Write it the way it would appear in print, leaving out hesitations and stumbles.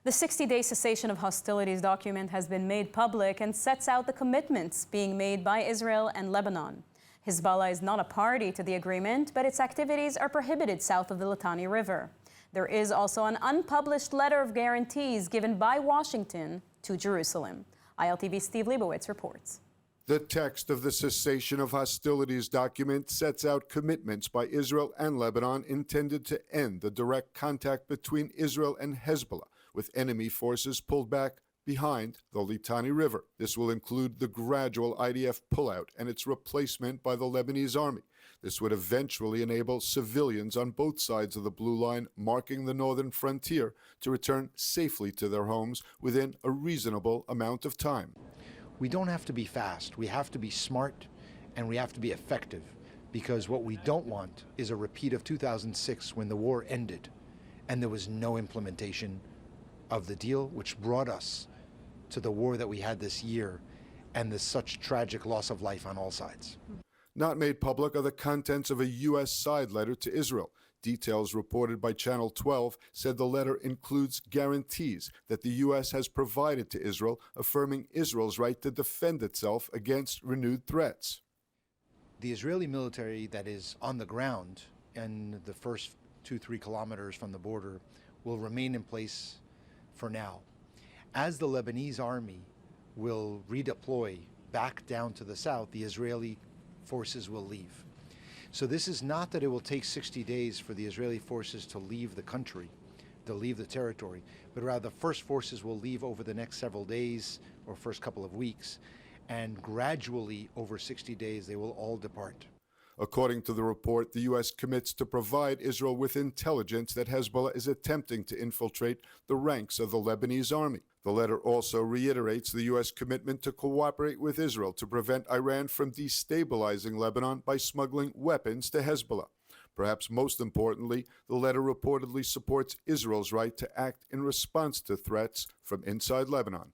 The 60-day cessation of hostilities document has been made public and sets out the commitments being made by Israel and Lebanon. Hezbollah is not a party to the agreement, but its activities are prohibited south of the Litani River. There is also an unpublished letter of guarantees given by Washington to Jerusalem. ILTV's Steve Leibowitz reports. The text of the Cessation of Hostilities document sets out commitments by Israel and Lebanon intended to end the direct contact between Israel and Hezbollah, with enemy forces pulled back behind the Litani River. This will include the gradual IDF pullout and its replacement by the Lebanese army. This would eventually enable civilians on both sides of the blue line marking the northern frontier to return safely to their homes within a reasonable amount of time. We don't have to be fast, we have to be smart, and we have to be effective, because what we don't want is a repeat of 2006 when the war ended and there was no implementation of the deal, which brought us to the war that we had this year and the such tragic loss of life on all sides. Not made public are the contents of a U.S. side letter to Israel. Details reported by Channel 12 said the letter includes guarantees that the U.S. has provided to Israel, affirming Israel's right to defend itself against renewed threats. The Israeli military that is on the ground in the first 2-3 kilometers from the border will remain in place for now. As the Lebanese army will redeploy back down to the south, the Israeli forces will leave. So this is not that it will take 60 days for the Israeli forces to leave the country, to leave the territory, but rather the first forces will leave over the next several days or first couple of weeks, and gradually over 60 days they will all depart. According to the report, the U.S. commits to provide Israel with intelligence that Hezbollah is attempting to infiltrate the ranks of the Lebanese army. The letter also reiterates the U.S. commitment to cooperate with Israel to prevent Iran from destabilizing Lebanon by smuggling weapons to Hezbollah. Perhaps most importantly, the letter reportedly supports Israel's right to act in response to threats from inside Lebanon.